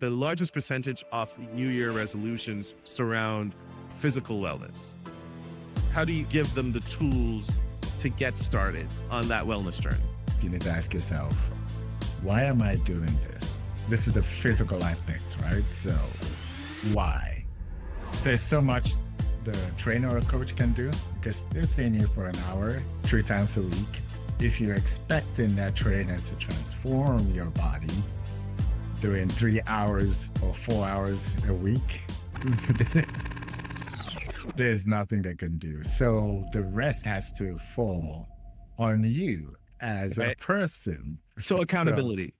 the largest percentage of New Year resolutions surround physical wellness. How do you give them the tools to get started on that wellness journey? You need to ask yourself, why am I doing this? This is the physical aspect, right? So why? There's so much the trainer or coach can do because they're seeing you for an hour, 3 times a week. If you're expecting that trainer to transform your body doing 3 hours or 4 hours a week, there's nothing they can do. So the rest has to fall on you as a person. So accountability.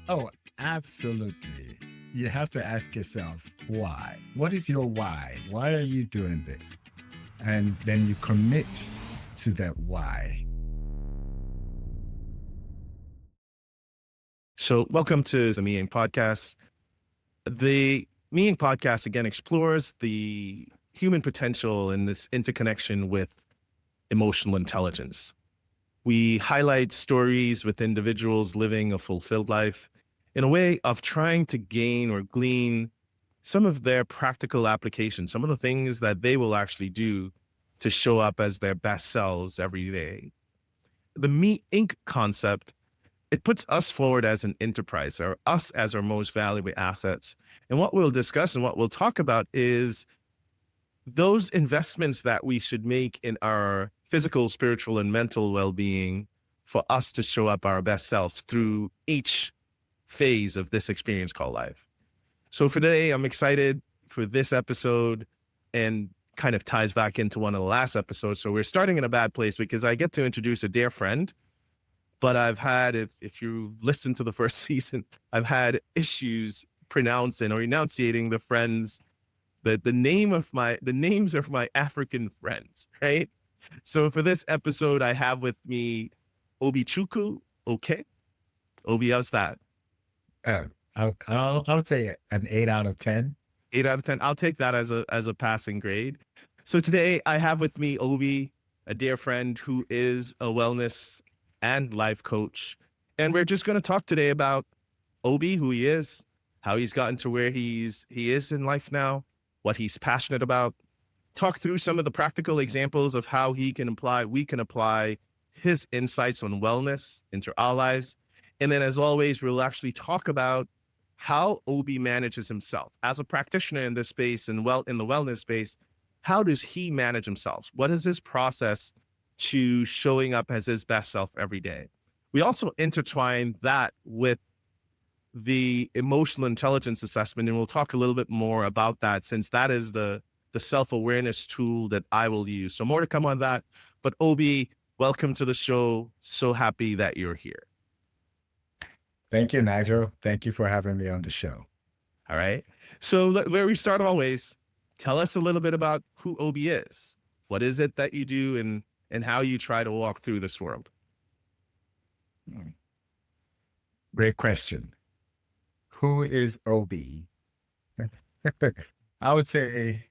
Oh, absolutely. You have to ask yourself, why? What is your why? Why are you doing this? And then you commit to that why. So welcome to the Me Inc. Podcast. The Me Inc. Podcast, again, explores the human potential in this interconnection with emotional intelligence. We highlight stories with individuals living a fulfilled life in a way of trying to gain or glean some of their practical applications, some of the things that they will actually do to show up as their best selves every day. The Me Inc. concept, it puts us forward as an enterprise, or us as our most valuable assets. And what we'll discuss and what we'll talk about is those investments that we should make in our physical, spiritual, and mental well-being for us to show up our best self through each phase of this experience called life. So for today, I'm excited for this episode, and kind of ties back into one of the last episodes. So we're starting in a bad place because I get to introduce a dear friend, but I've had, if you listen to the first season, I've had issues pronouncing or enunciating the friends, the names of my African friends, right? So for this episode, I have with me Obi Chuku. Okay. Obi, how's that? I'll say an 8 out of 10. 8 out of 10. I'll take that as a passing grade. So today I have with me Obi, a dear friend who is a wellness and life coach. And we're just going to talk today about Obi, who he is, how he's gotten to where he is in life now, what he's passionate about, talk through some of the practical examples of how we can apply his insights on wellness into our lives. And then, as always, we'll actually talk about how Obi manages himself as a practitioner in this space and in the wellness space. How does he manage himself? What is his process to showing up as his best self every day? We also intertwine that with the emotional intelligence assessment, and we'll talk a little bit more about that, since that is the self-awareness tool that I will use. So more to come on that. But Obi, welcome to the show. So happy that you're here. Thank you, Nigel. Thank you for having me on the show. All right. So where we start always, tell us a little bit about who Obi is. What is it that you do and how you try to walk through this world? Great question. Who is Obi? I would say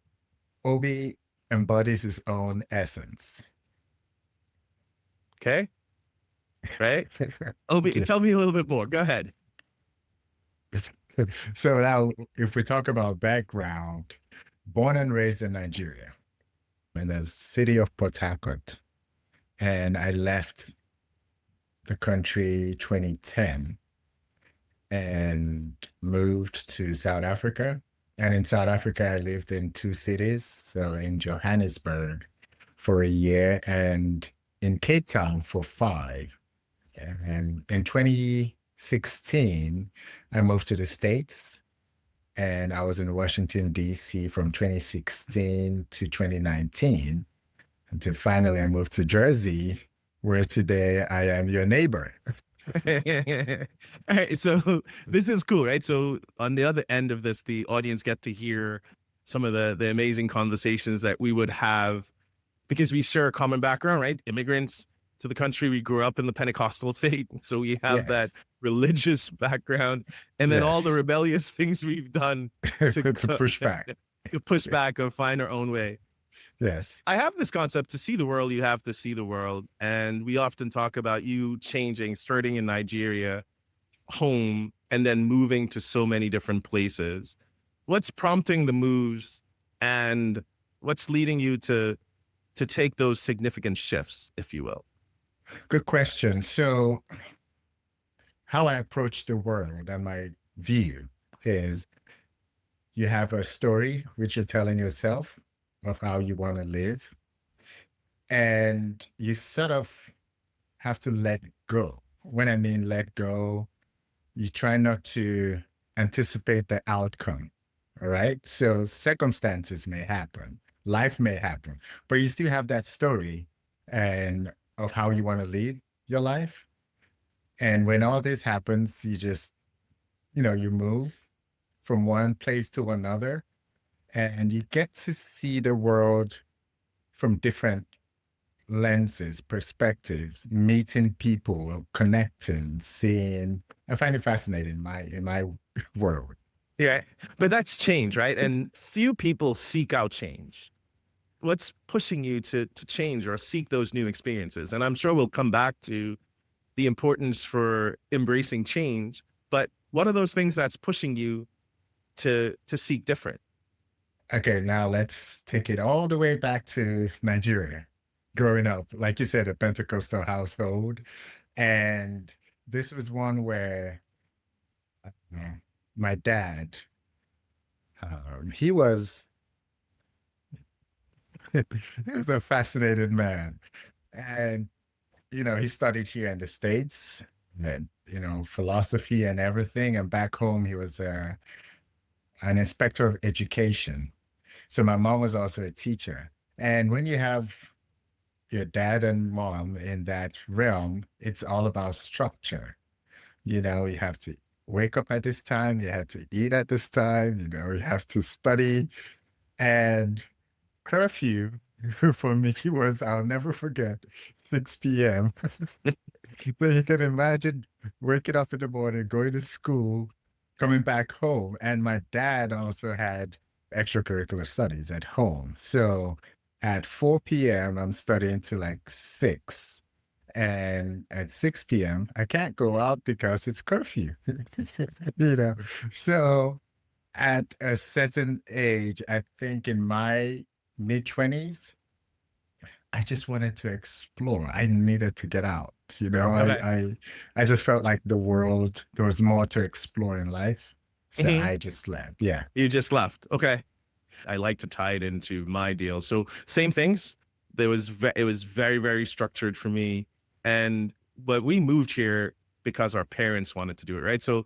Obi embodies his own essence. Okay. Right? Obi, tell me a little bit more. Go ahead. So now, if we talk about background, born and raised in Nigeria, in the city of Port Harcourt, and I left the country 2010 and moved to South Africa. And in South Africa, I lived in 2 cities. So in Johannesburg for a year and in Cape Town for 5. Yeah. And in 2016, I moved to the States, and I was in Washington, D.C. from 2016 to 2019 until finally I moved to Jersey, where today I am your neighbor. All right. So this is cool, right? So on the other end of this, the audience get to hear some of the amazing conversations that we would have because we share a common background, right? Immigrants to the country. We grew up in the Pentecostal faith. So we have that religious background, and then all the rebellious things we've done to push back. To push back or find our own way. Yes. I have this concept: to see the world, you have to see the world. And we often talk about you changing, starting in Nigeria, home, and then moving to so many different places. What's prompting the moves, and what's leading you to take those significant shifts, if you will? Good question. So, how I approach the world and my view is you have a story which you're telling yourself of how you want to live, and you sort of have to let go. When I mean let go, you try not to anticipate the outcome. All right. So circumstances may happen, life may happen, but you still have that story and of how you want to lead your life. And when all this happens, you just, you move from one place to another and you get to see the world from different lenses, perspectives, meeting people, connecting, seeing. I find it fascinating in my world. Yeah, but that's change, right? And few people seek out change. What's pushing you to change or seek those new experiences? And I'm sure we'll come back to the importance for embracing change, but what are those things that's pushing you to seek different? Okay, now let's take it all the way back to Nigeria. Growing up, like you said, a Pentecostal household. And this was one where uh, my dad, he was he was a fascinated man. And, he studied here in the States, and, philosophy and everything. And back home, he was an inspector of education. So my mom was also a teacher. And when you have your dad and mom in that realm, it's all about structure. You have to wake up at this time, you have to eat at this time, you have to study. And curfew for me was, I'll never forget, 6 p.m. But you can imagine waking up in the morning, going to school, coming back home. And my dad also had extracurricular studies at home. So at 4 p.m., I'm studying till like 6. And at 6 p.m., I can't go out because it's curfew. you know. So at a certain age, I think in my mid-20s, I just wanted to explore. I needed to get out. Okay. I just felt like there was more to explore in life. So Mhm. I just left. Yeah. You just left. Okay. I like to tie it into my deal. So same things. It was very, very structured for me. And but we moved here because our parents wanted to do it, right? So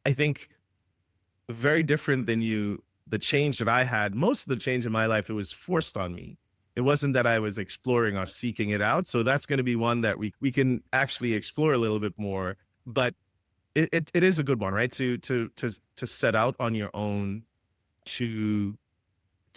I think very different than you, the change that I had, most of the change in my life, it was forced on me. It wasn't that I was exploring or seeking it out. So that's going to be one that we can actually explore a little bit more. But it is a good one, right? To set out on your own, to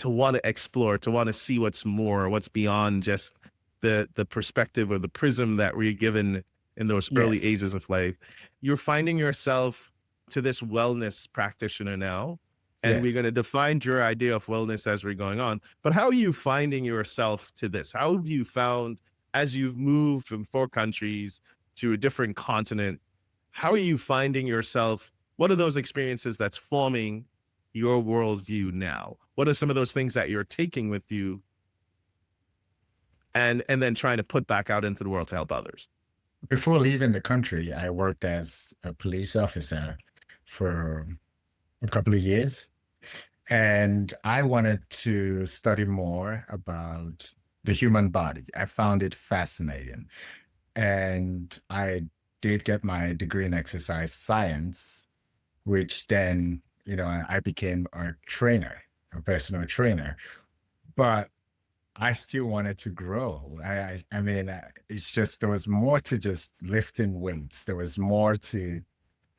want to explore, to want to see what's more, what's beyond just the perspective or the prism that we're given in those early Yes. ages of life. You're finding yourself to this wellness practitioner now, and we're Yes. going to define your idea of wellness as we're going on. But how are you finding yourself to this? How have you found, as you've moved from 4 countries to a different continent, how are you finding yourself? What are those experiences that's forming your worldview now? What are some of those things that you're taking with you and then trying to put back out into the world to help others? Before leaving the country, I worked as a police officer for a couple of years. And I wanted to study more about the human body. I found it fascinating. And I did get my degree in exercise science, which then, I became a trainer, a personal trainer. But I still wanted to grow. I mean, it's just, there was more to just lifting weights. There was more to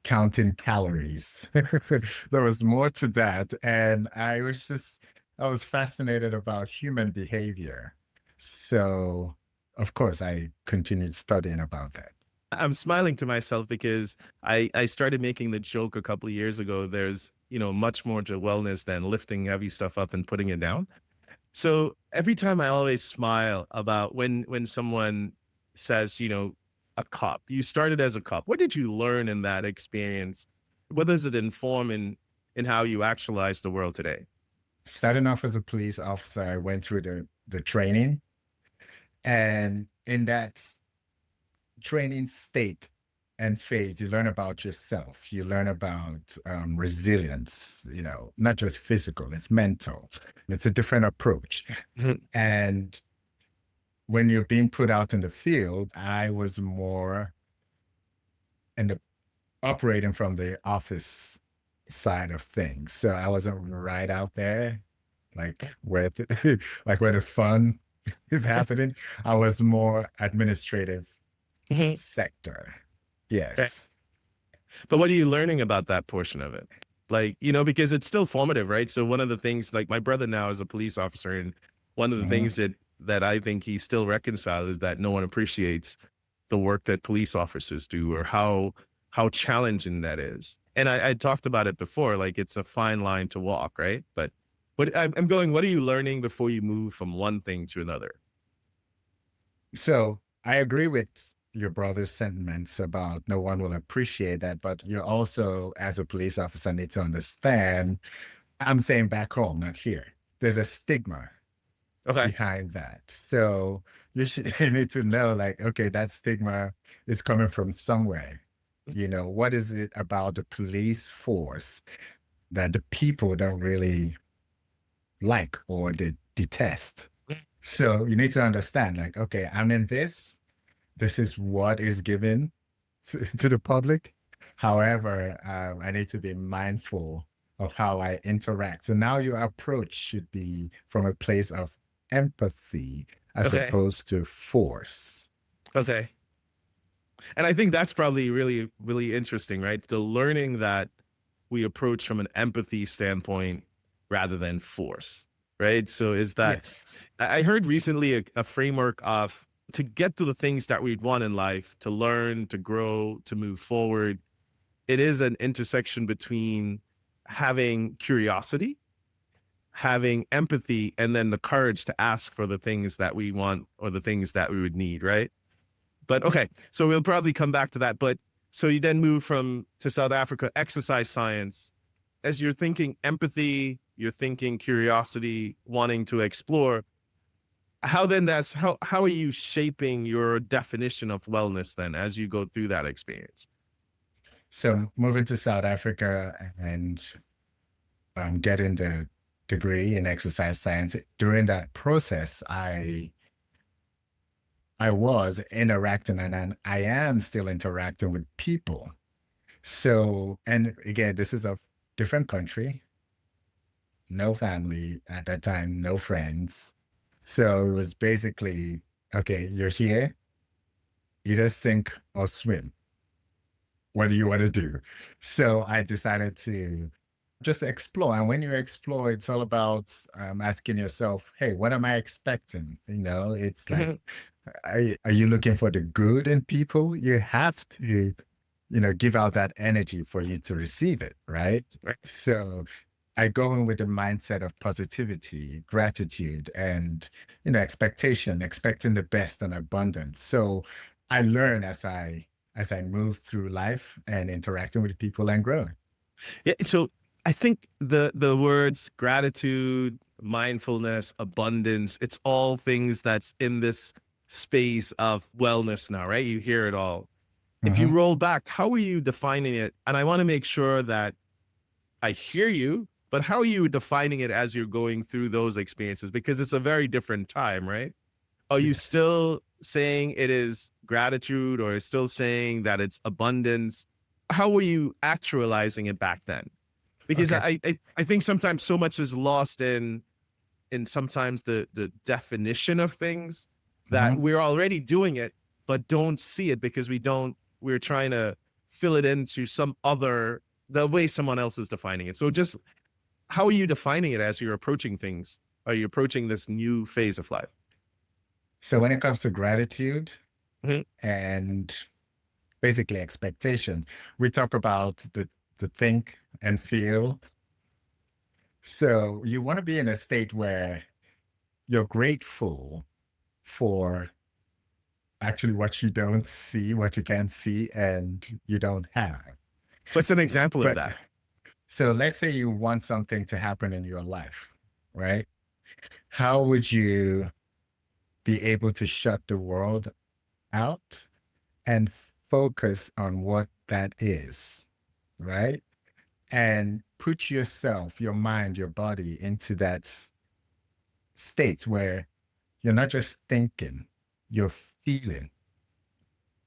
counting calories. There was more to that. And I was fascinated about human behavior. So, of course, I continued studying about that. I'm smiling to myself because I started making the joke a couple of years ago. There's, much more to wellness than lifting heavy stuff up and putting it down. So every time I always smile about when someone says, a cop, you started as a cop. What did you learn in that experience what does it inform in how you actualize the world today? Starting off as a police officer, I went through the training, and in that training state and phase, you learn about yourself. You learn about resilience, not just physical, it's mental. It's a different approach. And when you're being put out in the field, I was more in the operating from the office side of things. So I wasn't right out there, like where like where the fun is happening. I was more administrative sector. Okay. Yes. But what are you learning about that portion of it? Like, because it's still formative, right? So one of the things, like my brother now is a police officer, and one of the Mhm. things that I think he still reconciles is that no one appreciates the work that police officers do, or how challenging that is. And I talked about it before, like it's a fine line to walk, right? But I'm going, what are you learning before you move from one thing to another? So I agree with your brother's sentiments about no one will appreciate that, but you also, as a police officer, need to understand. I'm saying back home, not here. There's a stigma Okay. behind that. So you need to know, like, okay, that stigma is coming from somewhere. What is it about the police force that the people don't really like or they detest? So you need to understand, like, okay, I'm in this. This is what is given to the public. However, I need to be mindful of how I interact. So now your approach should be from a place of empathy as Okay. opposed to force. Okay. And I think that's probably really, really interesting, right? The learning that we approach from an empathy standpoint rather than force, right? So is that Yes. I heard recently a framework of to get to the things that we'd want in life, to learn, to grow, to move forward. It is an intersection between having curiosity, having empathy, and then the courage to ask for the things that we want or the things that we would need, right? But okay, so we'll probably come back to that. But so you then move from to South Africa, exercise science. As you're thinking empathy, you're thinking curiosity, wanting to explore. How are you shaping your definition of wellness then as you go through that experience? So moving to South Africa and getting the degree in exercise science, during that process, I was interacting and I am still interacting with people. So, and again, this is a different country, no family at that time, no friends. So it was basically, okay, you're here, either sink or swim. What do you want to do? So I decided to just explore. And when you explore, it's all about asking yourself, hey, what am I expecting? It's like, are you looking for the good in people? You have to, give out that energy for you to receive it, right? Right. So I go in with the mindset of positivity, gratitude, and expectation, expecting the best and abundance. So I learn as I move through life and interacting with people and growing. Yeah. So I think the words gratitude, mindfulness, abundance, it's all things that's in this space of wellness now, right? You hear it all. If you Mhm. roll back, how are you defining it? And I want to make sure that I hear you, but how are you defining it as you're going through those experiences? Because it's a very different time, right? Are you Yes. still saying it is gratitude, or still saying that it's abundance? How were you actualizing it back then? Because Okay. I think sometimes so much is lost in sometimes the definition of things, that Mhm. we're already doing it but don't see it because we're trying to fill it into some other the way someone else is defining it. So just how are you defining it as you're approaching things? Are you approaching this new phase of life? So when it comes to gratitude Mhm. and basically expectations, we talk about the think and feel. So you want to be in a state where you're grateful for actually what you don't see, what you can't see, and you don't have. What's an example of But that? so let's say you want something to happen in your life, right? How would you be able to shut the world out and focus on what that is, right? And put yourself, your mind, your body into that state where you're not just thinking, you're feeling.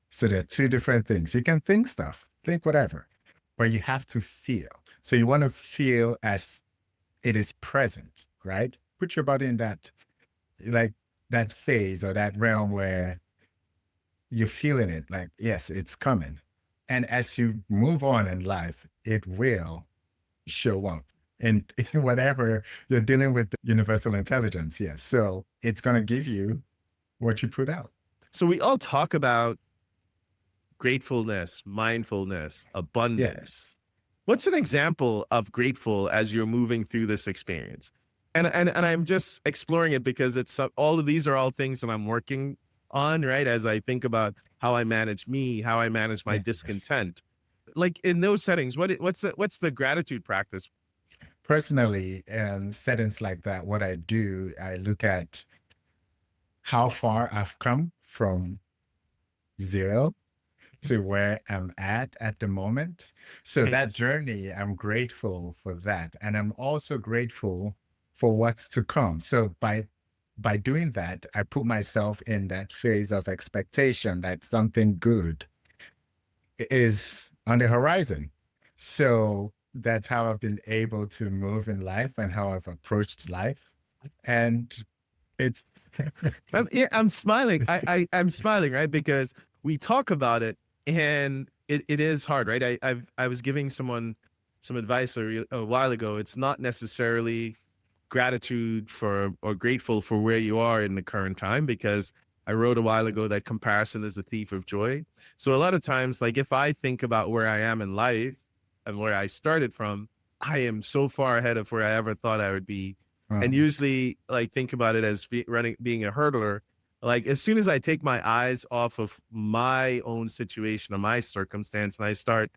So there are two different things. You can think stuff, think whatever, but you have to feel. So you want to feel as it is present, right? Put your body in that, like that phase or that realm where you're feeling it, like, yes, it's coming. And as you move on in life, it will show up in whatever you're dealing with, the universal intelligence. Yes. So it's going to give you what you put out. So we all talk about gratefulness, mindfulness, abundance. Yes. What's an example of grateful as you're moving through this experience? And I'm just exploring it because it's all of these are all things that I'm working on, right? As I think about how I manage me, how I manage my Yes. discontent. Like in those settings, what's the gratitude practice? Personally, in settings like that, what I do, I look at how far I've come from zero to where I'm at the moment. So Okay. that journey, I'm grateful for that. And I'm also grateful for what's to come. So by doing that, I put myself in that phase of expectation that something good is on the horizon. So that's how I've been able to move in life and how I've approached life. And it's Yeah, I'm smiling. I'm smiling, right? Because we talk about it and it is hard, right? I was giving someone some advice a while ago. It's not necessarily gratitude for or grateful for where you are in the current time, because I wrote a while ago that comparison is the thief of joy. So a lot of times, like if I think about where I am in life and where I started from, I am so far ahead of where I ever thought I would be. And um, usually like think about it as being a hurdler. Like as soon as I take my eyes off of my own situation or my circumstance and I start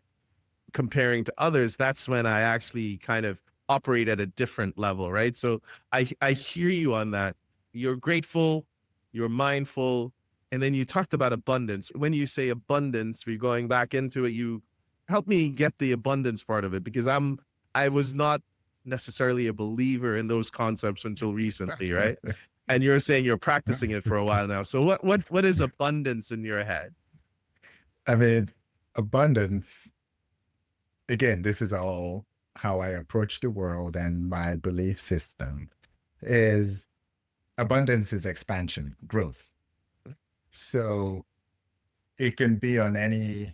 comparing to others, that's when I actually kind of operate at a different level, right? So I hear you on that. You're grateful, you're mindful, and then you talked about abundance. When you say abundance, we're going back into it. You help me get the abundance part of it, because I was not necessarily a believer in those concepts until recently, right? And you're saying you're practicing it for a while now. So what is abundance in your head? I mean, abundance, again, this is all how I approach the world and my belief system is abundance is expansion, growth. So it can be on any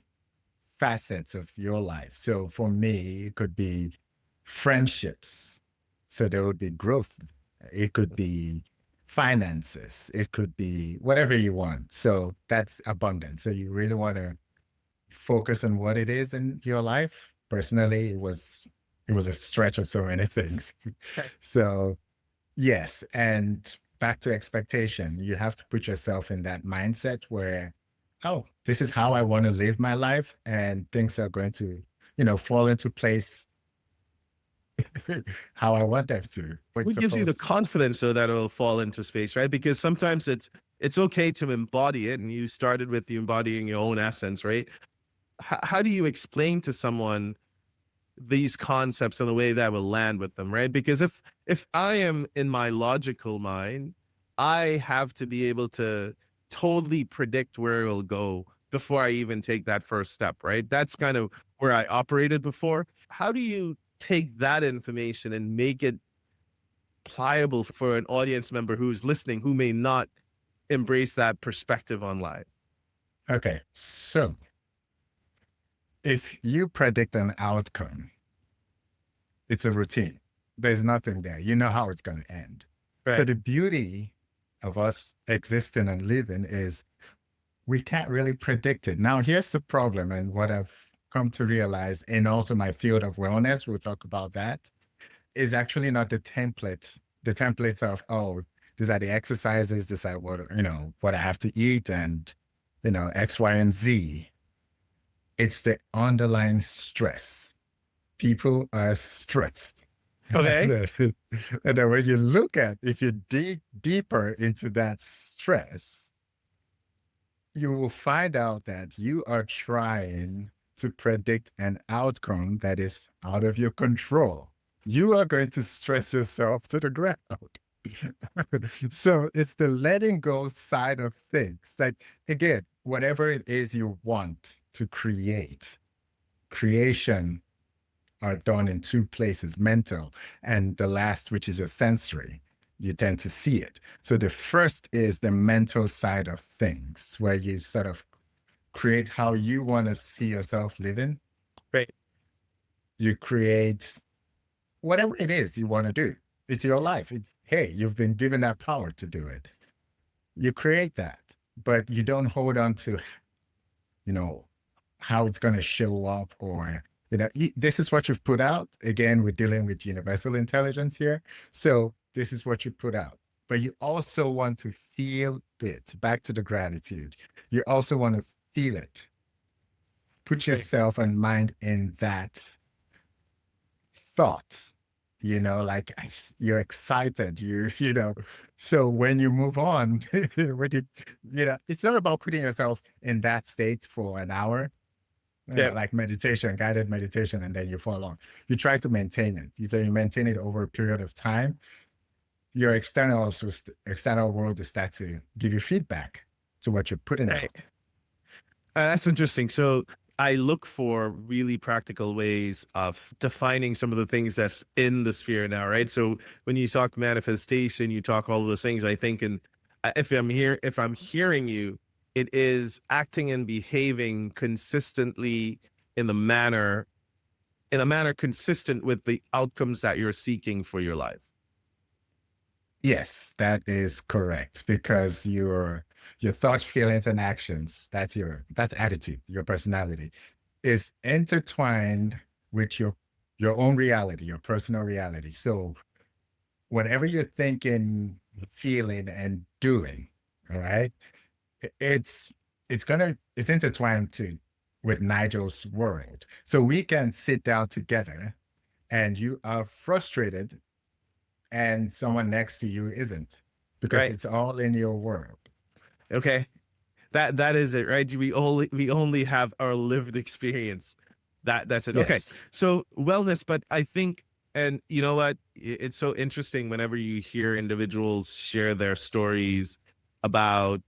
facets of your life. So for me, it could be friendships. So there would be growth. It could be finances. It could be whatever you want. So that's abundance. So you really want to focus on what it is in your life. Personally, it was a stretch of so many things. So yes, and back to expectation, you have to put yourself in that mindset where, oh, this is how I want to live my life, and things are going to, fall into place how I want them to. It's What gives you the supposed to. confidence so that it'll fall into space, right? Because sometimes it's okay to embody it, and you started with you embodying your own essence, right? How do you explain to someone these concepts in a way that will land with them, right? Because if I am in my logical mind, I have to be able to totally predict where it will go before I even take that first step, right? That's kind of where I operated before. How do you take that information and make it pliable for an audience member who's listening who may not embrace that perspective on life? Okay, so if you predict an outcome, it's a routine. There's nothing there. You know how it's going to end. So Right. the beauty of us existing and living is we can't really predict it. Now, here's the problem, and what I've come to realize, and also my field of wellness, we'll talk about that, is actually not the template. The templates of, oh, these are the exercises, these are what I have to eat, and X, Y, and Z. It's the underlying stress. People are stressed. Okay. And then when you look at, if you dig deeper into that stress, you will find out that you are trying to predict an outcome that is out of your control. You are going to stress yourself to the ground. So it's the letting go side of things. Like, again, whatever it is you want to create, creation are done in two places, mental, and the last, which is your sensory. You tend to see it. So the first is the mental side of things, where you sort of create how you want to see yourself living. Right. You create whatever it is you want to do. It's your life. It's, hey, you've been given that power to do it. You create that, but you don't hold on to, how it's going to show up, or, this is what you've put out. Again, we're dealing with universal intelligence here. So this is what you put out, but you also want to feel it. Back to the gratitude. You also want to feel it. Put yourself and mind in that thought, like you're excited, so when you move on, it's not about putting yourself in that state for an hour, like meditation, guided meditation, and then you fall off. You try to maintain it. So you maintain it over a period of time. Your external world will start to give you feedback to what you're putting out. That's interesting. So I look for really practical ways of defining some of the things that's in the sphere now, right? So when you talk manifestation, you talk all of those things, I think, and if I'm hearing you, it is acting and behaving consistently in a manner consistent with the outcomes that you're seeking for your life. Yes, that is correct, because your thoughts, feelings, and actions, that's attitude, your personality, is intertwined with your own reality, your personal reality. So whatever you're thinking, feeling, and doing, all right, it's intertwined with Nigel's world. So we can sit down together and you are frustrated and someone next to you isn't, because it's all in your world. Okay. That is it, right? We only have our lived experience. That's it. Yes. Okay. So wellness, but I think, and you know what? It's so interesting whenever you hear individuals share their stories about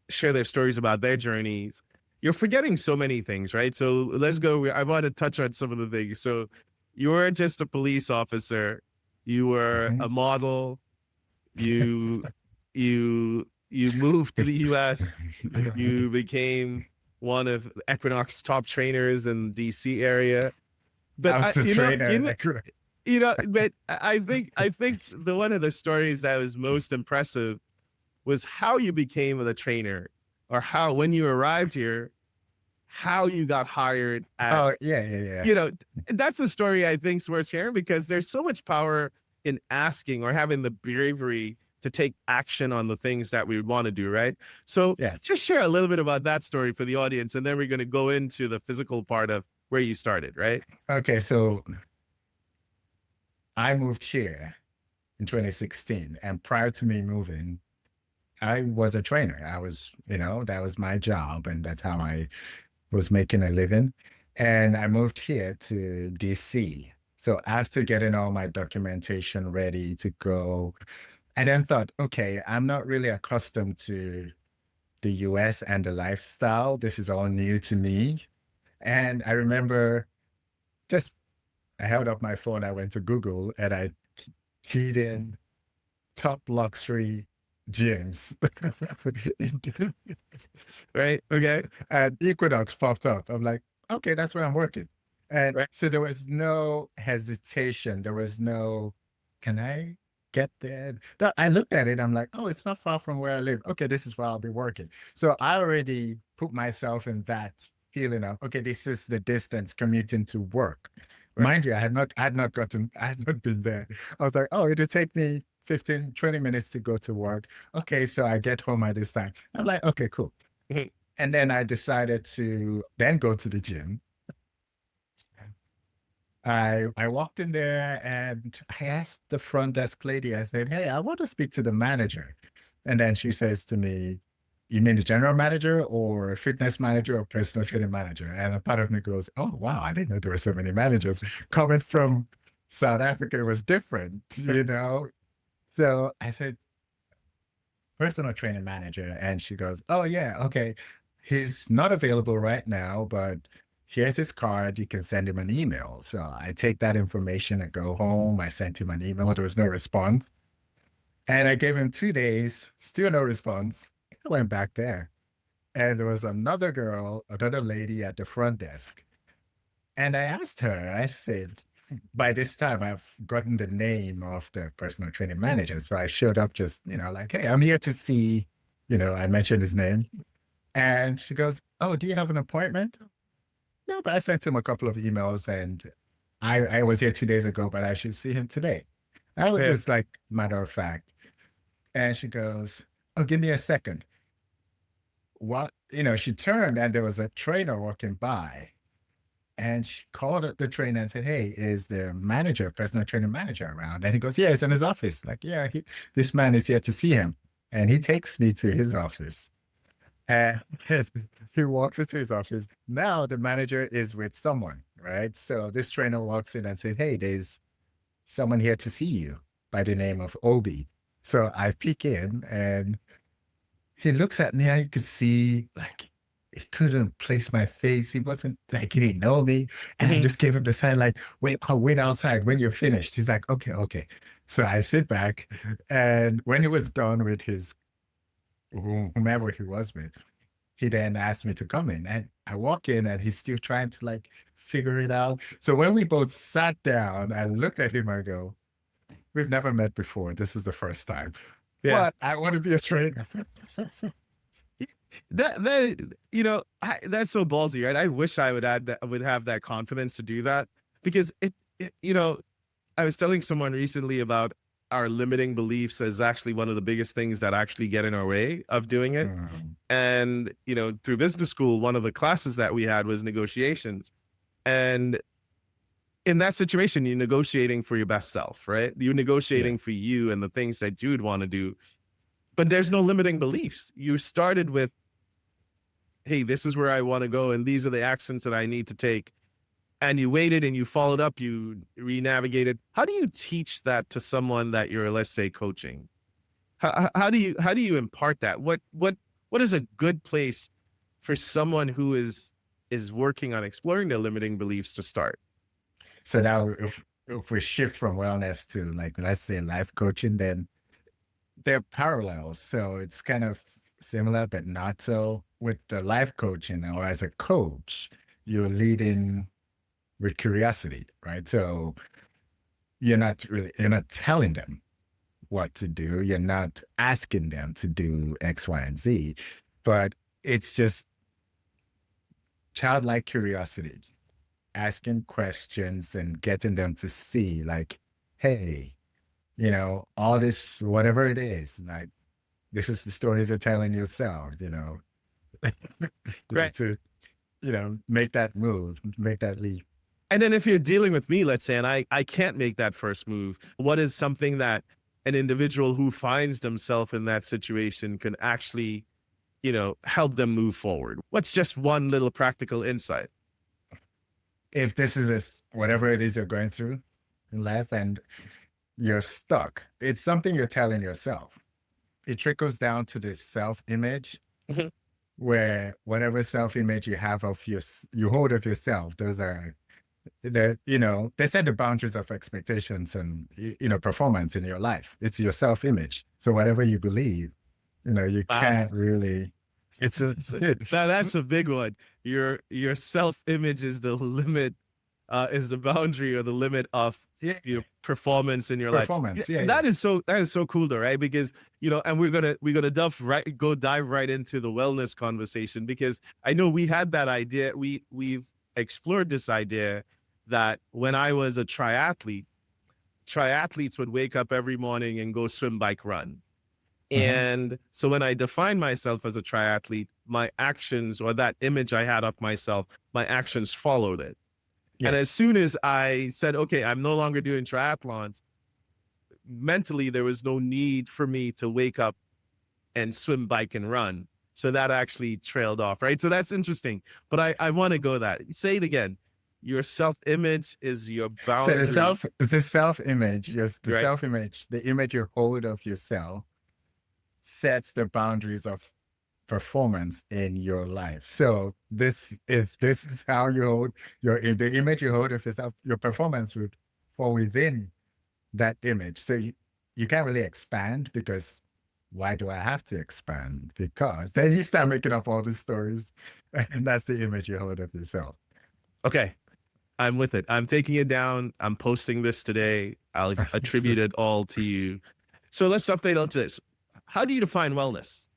their journeys. You're forgetting so many things, right? So let's go. I want to touch on some of the things. So you weren't just a police officer. You were a model. You moved to the US. You became one of Equinox top trainers in DC area. But I was the trainer. But I think the one of the stories that was most impressive was how you became the trainer, or how, when you arrived here, how you got hired at, that's a story I think is worth sharing, because there's so much power in asking or having the bravery to take action on the things that we want to do, right? So just share a little bit about that story for the audience, and then we're going to go into the physical part of where you started, right? Okay, so I moved here in 2016, and prior to me moving, I was a trainer. I was, that was my job, and that's how I was making a living. And I moved here to DC. So after getting all my documentation ready to go, I then thought, okay, I'm not really accustomed to the US and the lifestyle. This is all new to me. And I remember I held up my phone, I went to Google, and I keyed in top luxury gyms. Right. Okay. And Equinox popped up. I'm like, okay, that's where I'm working. And so there was no hesitation. There was no, can I get there? I looked at it. I'm like, oh, it's not far from where I live. Okay, this is where I'll be working. So I already put myself in that feeling of, okay, this is the distance commuting to work. Mind you, I had not been there. I was like, oh, it'll take me 15, 20 minutes to go to work. Okay, so I get home at this time. I'm like, okay, cool. And then I decided to then go to the gym. I walked in there and I asked the front desk lady, I said, "Hey, I want to speak to the manager." And then she says to me, "You mean the general manager or fitness manager or personal training manager?" And a part of me goes, "Oh, wow, I didn't know there were so many managers." Coming from South Africa, it was different, you know? So I said, "Personal training manager." And she goes, "Oh, yeah, okay. He's not available right now, but here's his card. You can send him an email." So I take that information and go home. I sent him an email. There was no response. And I gave him 2 days, still no response. I went back there. And there was another girl, another lady at the front desk. And I asked her, I said, by this time I've gotten the name of the personal training manager. So I showed up just, like, "Hey, I'm here to see," I mentioned his name. And she goes, "Oh, do you have an appointment?" "No, but I sent him a couple of emails and I was here 2 days ago, but I should see him today." I was Yeah. just like, matter of fact. And she goes, "Oh, give me a second." What, she turned and there was a trainer walking by. And she called up the trainer and said, "Hey, is the manager, personal training manager around?" And he goes, "Yeah, he's in his office." Like, "Yeah, this man is here to see him." And he takes me to his office. And he walks into his office. Now the manager is with someone, right? So this trainer walks in and said, "Hey, there's someone here to see you by the name of Obi." So I peek in and he looks at me. I could see like he couldn't place my face. He wasn't like he didn't know me. And I Mhm. just gave him the sign like, "Wait, I'll wait outside when you're finished." He's like, "Okay, okay." So I sit back, and when he was done with his whomever he was with, he then asked me to come in. And I walk in and he's still trying to like figure it out. So when we both sat down, I looked at him, I go, "We've never met before. This is the first time. Yeah. But I want to be a trainer." That's so ballsy, right? I wish I would have that confidence to do that because I was telling someone recently about our limiting beliefs as actually one of the biggest things that actually get in our way of doing it. Mhm. And, through business school, one of the classes that we had was negotiations. And in that situation, you're negotiating for your best self, right? You're Yeah. negotiating for you and the things that you'd want to do. But there's no limiting beliefs. You started with, "Hey, this is where I want to go, and these are the actions that I need to take." And you waited and you followed up, you re-navigated. How do you teach that to someone that you're, let's say, coaching? How do you impart that? What is a good place for someone who is working on exploring their limiting beliefs to start? So now if we shift from wellness to like let's say life coaching, then they're parallels. So it's kind of similar, but not so. With the life coaching or as a coach, you're leading with curiosity, right? So you're not telling them what to do. You're not asking them to do X, Y, and Z, but it's just childlike curiosity, asking questions and getting them to see like, hey, all this, whatever it is, like this is the stories you're telling yourself, Right. to, make that move, make that leap. And then if you're dealing with me, let's say, and I can't make that first move, what is something that an individual who finds themselves in that situation can actually, help them move forward? What's just one little practical insight? If this is whatever it is you're going through in life and you're stuck, it's something you're telling yourself. It trickles down to this self image Mhm. where whatever self image you have of you hold of yourself, those are they set the boundaries of expectations and performance in your life. It's your self image. So whatever you believe, you Wow. can't really. It's a Now that's a big one. Your self image is the limit, is the boundary or the limit of yeah, your performance in your life. Yeah, performance. Yeah, yeah. that is so cool though, right? Because and we're gonna dive right into the wellness conversation because I know we had that idea. We've explored this idea that when I was a triathlete, triathletes would wake up every morning and go swim, bike, run. Mhm. And so when I define myself as a triathlete, my actions or that image I had of myself, my actions followed it. And as Yes. soon as I said, okay, I'm no longer doing triathlons, mentally, there was no need for me to wake up and swim, bike, and run. So that actually trailed off, right? So that's interesting. But I want to go that. Say it again. Your self-image is your So boundary, the self image, just the right? self image, the image you hold of yourself sets the boundaries of performance in your life. So if this is how you hold the image you hold of yourself, your performance would fall within that image. So you can't really expand because why do I have to expand? Because then you start making up all these stories, and that's the image you hold of yourself. Okay. I'm with it. I'm taking it down. I'm posting this today. I'll attribute it all to you. So let's update on this. How do you define wellness?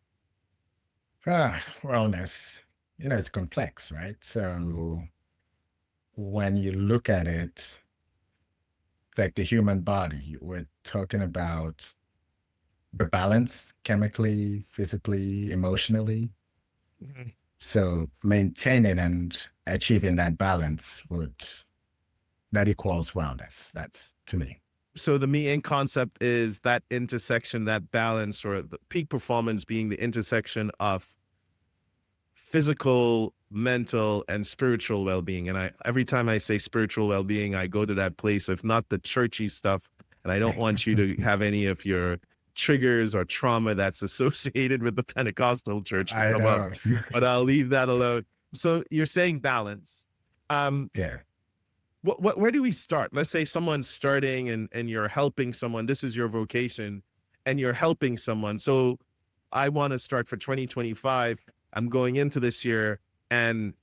Wellness, it's complex, right? So when you look at it, like the human body, we're talking about the balance chemically, physically, emotionally. Mhm. So maintaining and achieving that balance that equals wellness. That's to me. So the me in concept is that intersection, that balance, or the peak performance being the intersection of physical, mental, and spiritual well-being. And every time I say spiritual well-being, I go to that place of not the churchy stuff. And I don't want you to have any of your triggers or trauma that's associated with the Pentecostal church to I come up, know. but I'll leave that alone. So you're saying balance. Um, Yeah. where do we start? Let's say someone's starting and you're helping someone. This is your vocation and you're helping someone. So I want to start for 2025. I'm going into this year and,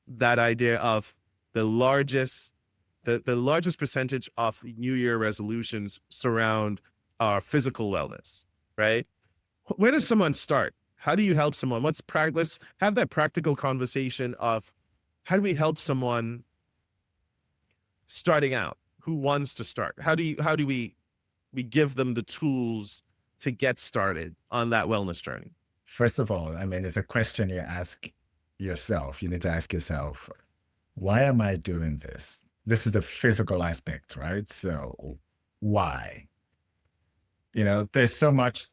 that idea of the largest, the largest percentage of New Year resolutions surround our physical wellness, right? Where does someone start? How do you help someone? Let's have that practical conversation of how do we help someone starting out who wants to start? How do we give them the tools to get started on that wellness journey? First of all, I mean, it's a question you ask yourself. You need to ask yourself, why am I doing this? This is the physical aspect, right? So why? There's so much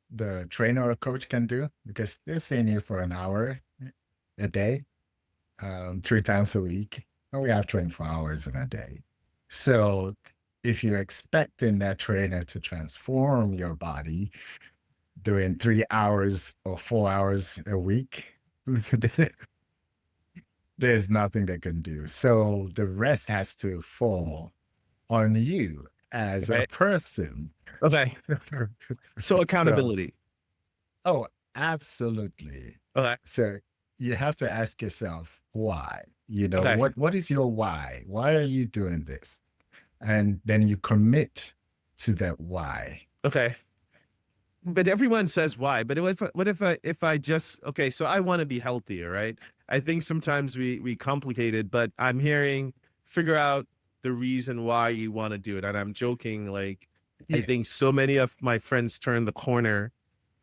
the trainer or coach can do because they're seeing you for an hour a day, 3 times a week, and we have 24 hours in a day. So if you're expecting that trainer to transform your body doing 3 hours or 4 hours a week, there's nothing they can do. So the rest has to fall on you as a Right. person. Okay. So So, accountability. oh, absolutely. Okay. So you have to ask yourself why. Okay. What is your why? Why are you doing this? And then you commit to that why. Okay. But everyone says why. But what if I just okay? So I want to be healthier, right? I think sometimes we complicate it, but I'm hearing figure out the reason why you want to do it. And I'm joking, like I Yeah. think so many of my friends turned the corner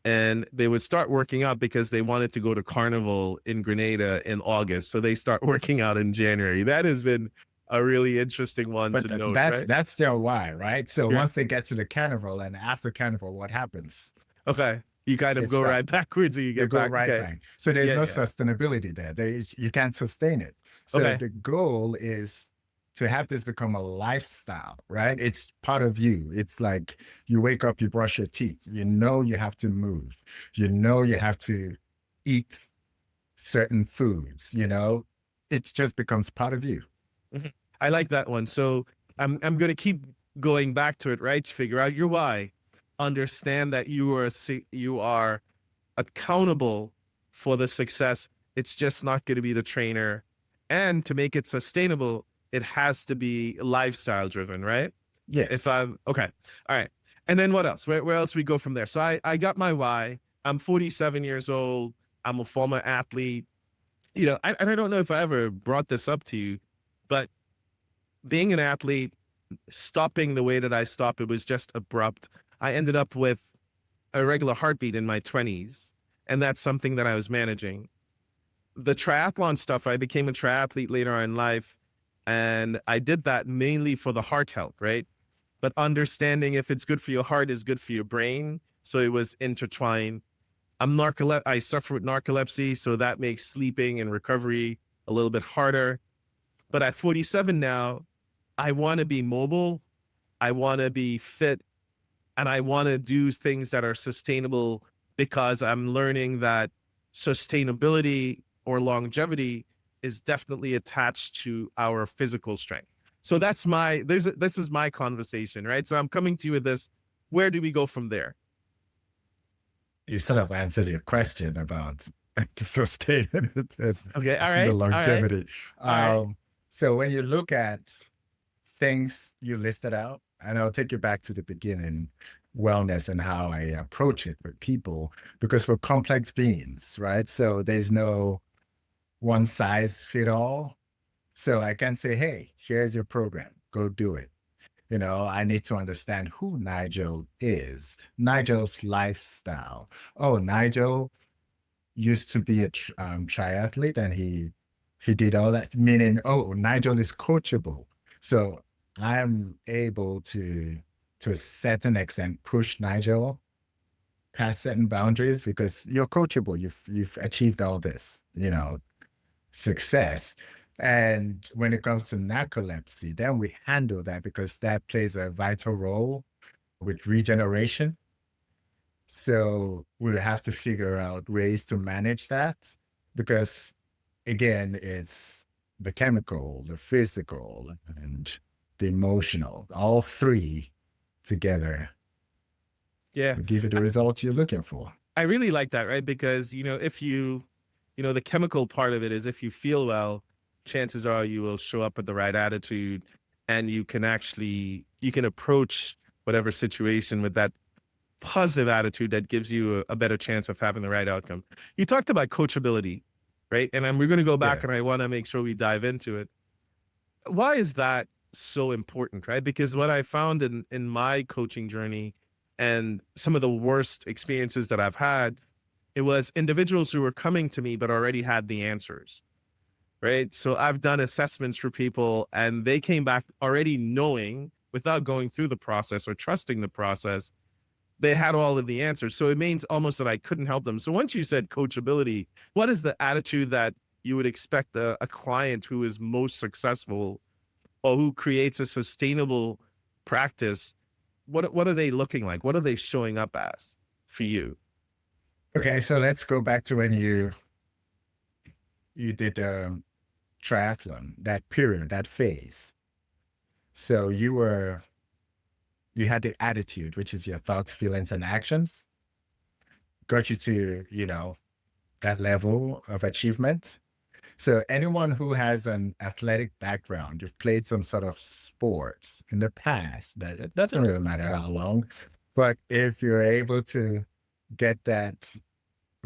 and they would start working out because they wanted to go to Carnival in Grenada in August. So they start working out in January. That has been a really interesting one But to note, that's right? that's their why, right? So Yeah. once they get to the carnival and after carnival, what happens? Okay. You kind of It's go that right backwards or you you get go back. right Okay. back. So there's Yeah. no Yeah. sustainability there. You can't sustain it. So Okay. the goal is to have this become a lifestyle, right? It's part of you. It's like you wake up, you brush your teeth. You have to move. You have to eat certain foods. It just becomes part of you. Mhm. I like that one. So I'm going to keep going back to it, right? Figure out your why. Understand that you are accountable for the success. It's just not going to be the trainer. And to make it sustainable, it has to be lifestyle driven, right? If Yes. I'm okay. All right. And then what else? Where else we go from there? So I got my why. I'm 47 years old. I'm a former athlete. And I don't know if I ever brought this up to you, but being an athlete, stopping the way that I stopped, it was just abrupt. I ended up with a regular heartbeat in my 20s. And that's something that I was managing. The triathlon stuff, I became a triathlete later on in life. And I did that mainly for the heart health, right? But understanding if it's good for your heart is good for your brain. So it was intertwined. I suffer with narcolepsy, so that makes sleeping and recovery a little bit harder. But at 47 now, I want to be mobile. I want to be fit, and I want to do things that are sustainable because I'm learning that sustainability or longevity is definitely attached to our physical strength. So this is my conversation, right? So I'm coming to you with this. Where do we go from there? You sort of answered your question about the sustainability and Okay. All the right. All right. longevity. All right. So when you look at things you listed out, and I'll take you back to the beginning, wellness and how I approach it with people, because we're complex beings, right? So there's no one size fit all. So I can say, hey, here's your program, go do it. I need to understand who Nigel is, Nigel's lifestyle. Oh, Nigel used to be a triathlete, and he did all that, meaning, oh, Nigel is coachable. So I'm able to a certain extent, push Nigel past certain boundaries because you're coachable. You've achieved all this, success. And when it comes to narcolepsy, then we handle that because that plays a vital role with regeneration. So we'll have to figure out ways to manage that because, again, it's the chemical, the physical, and the emotional, all three together. Yeah. Will give you the results you're looking for. I really like that, right? Because, if the chemical part of it is if you feel well, chances are you will show up with the right attitude and you can approach whatever situation with that positive attitude that gives you a better chance of having the right outcome. You talked about coachability, right? And we're going to go back and I want to make sure we dive into it. Why is that so important, right? Because what I found in my coaching journey and some of the worst experiences that I've had, it was individuals who were coming to me but already had the answers, right? So I've done assessments for people and they came back already knowing, without going through the process or trusting the process, they had all of the answers. So it means almost that I couldn't help them. So once you said coachability, what is the attitude that you would expect a client who is most successful or who creates a sustainable practice? What are they looking like? What are they showing up as for you? Okay, so let's go back to when you did triathlon, that period, that phase. So you had the attitude, which is your thoughts, feelings, and actions, got you to, that level of achievement. So anyone who has an athletic background, you've played some sort of sports in the past, that it doesn't really matter how long, but if you're able to get that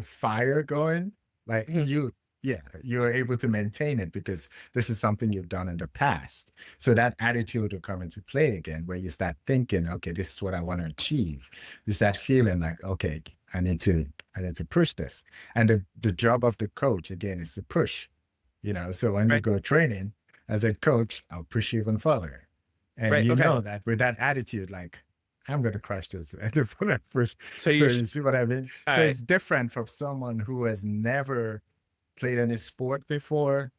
fire going, like you're able to maintain it because this is something you've done in the past. So that attitude will come into play again, where you start thinking, okay, this is what I want to achieve. It's that feeling like, okay, I need to push this. And the job of the coach, again, is to push, so when you go training as a coach, I'll push you even further. And know that with that attitude, like, I'm going to crush this. So you see what I mean? So it's different from someone who has never played any sport before.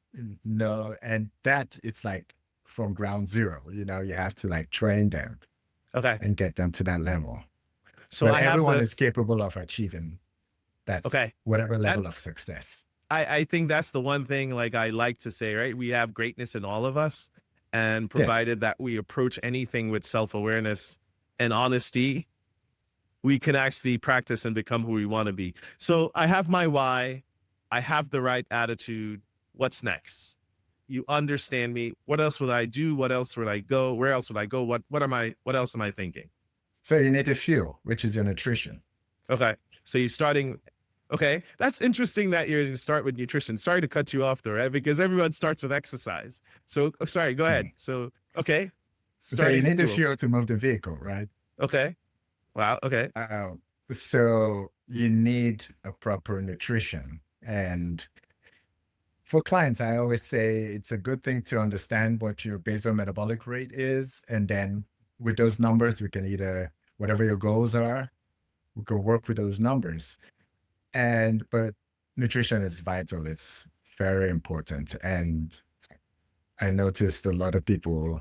No, and that it's like from ground zero. You have to like train them, and get them to that level. So everyone is capable of achieving that. Whatever level of success. I think that's the one thing, like I like to say, right? We have greatness in all of us, and provided that we approach anything with self-awareness and honesty, we can actually practice and become who we want to be. So I have my why. I have the right attitude. What's next? You understand me. What else would I do? What else would I go? Where else would I go? What else am I thinking? So you need a fuel, which is your nutrition. Okay. So you're starting. Okay. That's interesting that you're going to start with nutrition. Sorry to cut you off though, right? Because everyone starts with exercise. So sorry, go ahead. So, so you need a fuel to move the vehicle, right? Okay. Wow. Okay. So you need a proper nutrition. And for clients, I always say it's a good thing to understand what your basal metabolic rate is. And then with those numbers, we can either, whatever your goals are, we can work with those numbers. But nutrition is vital. It's very important. And I noticed a lot of people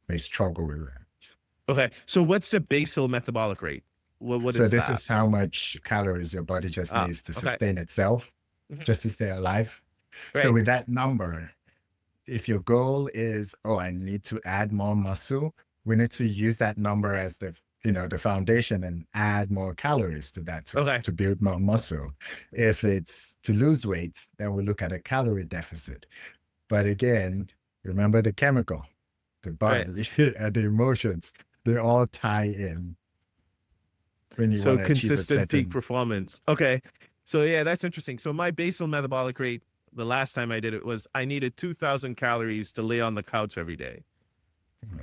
may struggle with that. Okay. So what's the basal metabolic rate? What So is this that? is how much calories your body just Ah, needs to okay. sustain itself, Mhm. just to stay alive. So Right. with that number, if your goal is, oh, I need to add more muscle, we need to use that number as the foundation and add more calories to that Okay. to build more muscle. If it's to lose weight, then we look at a calorie deficit. But again, remember the chemical, the Right. body, and the emotions, they all tie in when you So want to achieve a consistent peak certain. performance. Okay. So yeah, that's interesting. So my basal metabolic rate, the last time I did it was I needed 2,000 calories to lay on the couch every day,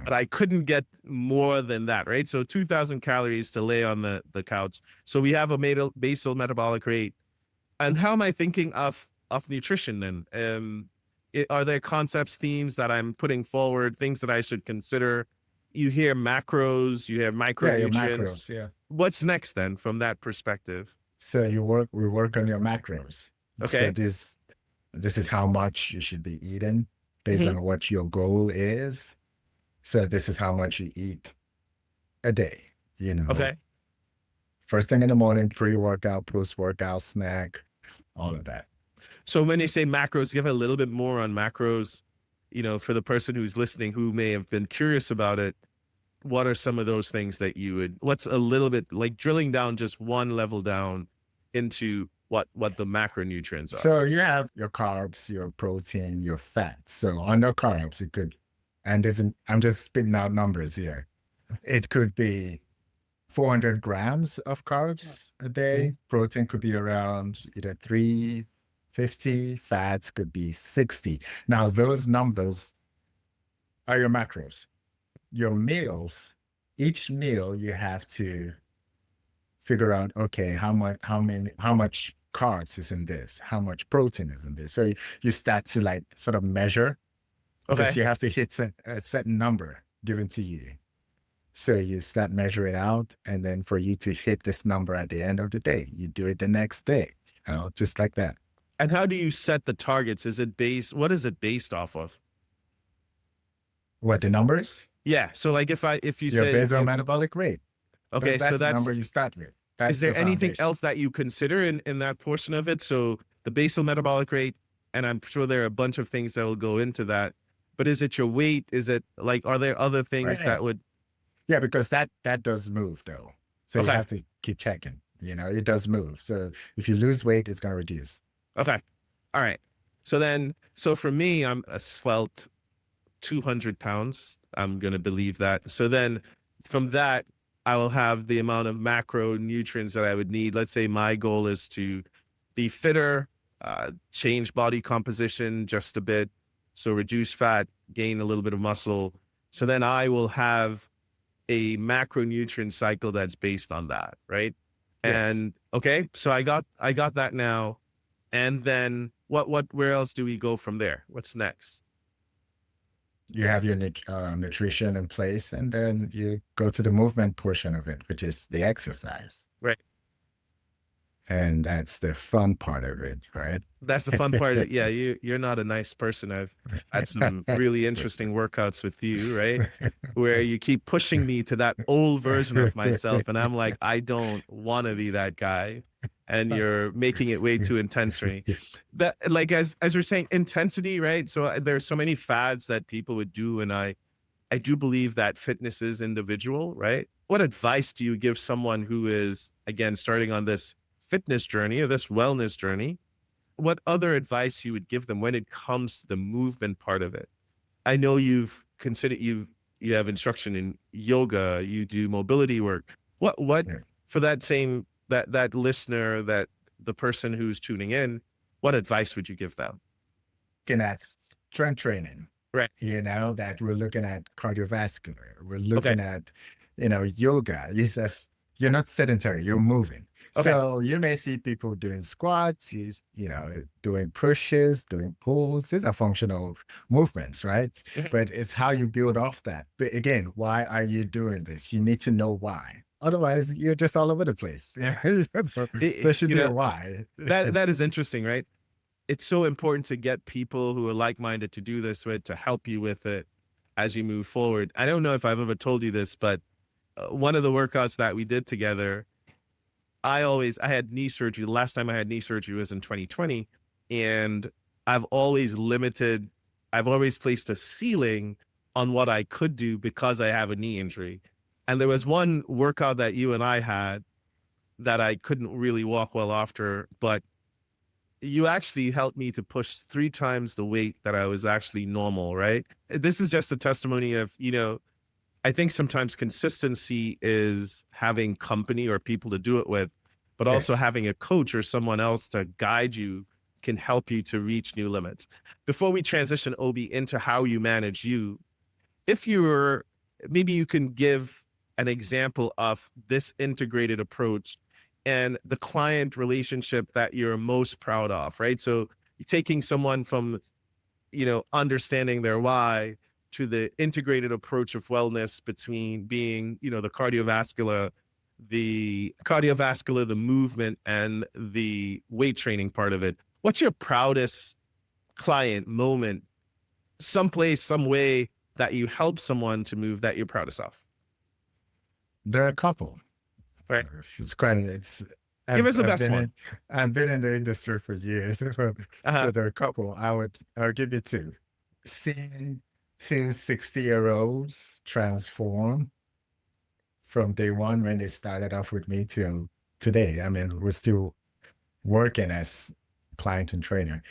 but I couldn't get more than that, right? So 2,000 calories to lay on the couch. So we have a basal metabolic rate. And how am I thinking of nutrition then? Are there concepts, themes that I'm putting forward, things that I should consider? You hear macros, you have Yeah, your micronutrients. macros. Yeah. What's next then from that perspective? So we work on your macros. So Okay. this is how much you should be eating based Hmm. on what your goal is. So this is how much you eat a day, you know, Okay. first thing in the morning, pre-workout, post-workout, snack, all of that. So when you say macros, give a little bit more on macros, for the person who's listening who may have been curious about it. What are some of those things that what's a little bit like drilling down just one level down into what the macronutrients are? So you have your carbs, your protein, your fats. So under carbs, it could, I'm just spitting out numbers here. It could be 400 grams of carbs a day. Protein could be around either 350, fats could be 60. Now, those numbers are your macros. Your meals, each meal you have to figure out, okay, how much carbs is in this, how much protein is in this. So you start to like sort of measure because Okay. you have to hit a certain number given to you. So you start measuring out, and then for you to hit this number at the end of the day, you do it the next day, just like that. And how do you set the targets? What is it based off of? What the numbers? Yeah. So like if you Your say, basal metabolic rate. okay, so That's the number you start with. is That's there the anything foundation. else that you consider in that portion of it? So the basal metabolic rate, and I'm sure there are a bunch of things that will go into that, but is it your weight? Is it like, are there other things Right. that would, Yeah, because that does move though. So you okay. have to keep checking. It does move. So if you lose weight, it's gonna reduce. Okay. All right. So for me, I'm a svelte 200 pounds. I'm going to believe that. So then from that, I will have the amount of macronutrients that I would need. Let's say my goal is to be fitter, change body composition just a bit. So reduce fat, gain a little bit of muscle. So then I will have a macronutrient cycle that's based on that, right? Yes. And okay, so I got that now. And then where else do we go from there? What's next? You have your nutrition in place, and then you go to the movement portion of it, which is the exercise. Right. And that's the fun part of it, right? That's the fun part of it. Yeah, you're not a nice person. I've had some really interesting workouts with you, right? Where you keep pushing me to that old version of myself, and I'm like, I don't want to be that guy. And you're making it way too intense for me. That, like, as we're saying, intensity, right? So there's so many fads that people would do, and I do believe that fitness is individual, right? What advice do you give someone who is, again, starting on this fitness journey or this wellness journey? What other advice you would give them when it comes to the movement part of it? I know you have instruction in yoga, you do mobility work. What Yeah. for that listener, that the person who's tuning in, what advice would you give them? Looking at strength training, Right. that we're looking at cardiovascular, we're Okay. looking at, yoga. It's just You're not sedentary, you're moving. Okay. So you may see people doing squats, doing pushes, doing pulls. These are functional movements, right? Mhm. But it's how you build off that. But again, why are you doing this? You need to know why. Otherwise, you're just all over the place. Yeah. There should You be a know, why. that is interesting, right? It's so important to get people who are like-minded to do this with, to help you with it as you move forward. I don't know if I've ever told you this, but one of the workouts that we did together, I had knee surgery. The last time I had knee surgery was in 2020. And I've always limited, I've always placed a ceiling on what I could do because I have a knee injury. And there was one workout that you and I had that I couldn't really walk well after, but you actually helped me to push 3 times the weight that I was actually normal, right? This is just a testimony of, I think sometimes consistency is having company or people to do it with, but also Yes. having a coach or someone else to guide you can help you to reach new limits. Before we transition, Obi, into how you manage you, if you're, maybe you can give an example of this integrated approach and the client relationship that you're most proud of, right? So you're taking someone from, understanding their why to the integrated approach of wellness between being, the cardiovascular, the movement, and the weight training part of it. What's your proudest client moment, someplace, some way that you help someone to move that you're proudest of? There are a couple. Right. It's Give I've us the I've best been one. in I've been in the industry for years. Uh-huh. So there are a couple. I'll give you two. Seeing two 60-year-olds transform from day one when they started off with me till today. I mean, we're still working as client and trainer.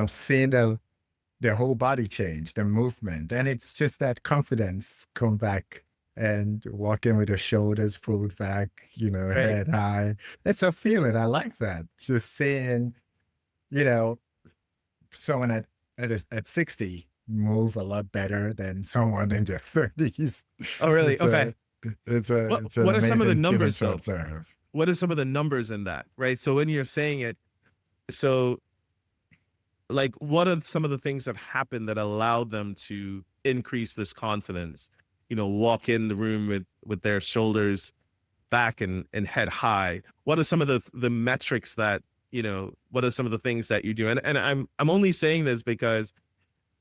Seeing their whole body change, their movement, and it's just that confidence come back and walking with the shoulders pulled back, Right. head high. It's a feeling. I like that. Just seeing, you know, someone at 60 move a lot better than someone in their 30s. Oh, really? It's Okay. a it's a What it's an what are some of the amazing feeling numbers to though? observe. What are some of the numbers in that? Right. So when you're saying it, so like what are some of the things that happened that allowed them to increase this confidence? Walk in the room with their shoulders back and head high. What are some of the metrics that, what are some of the things that you do? And I'm only saying this because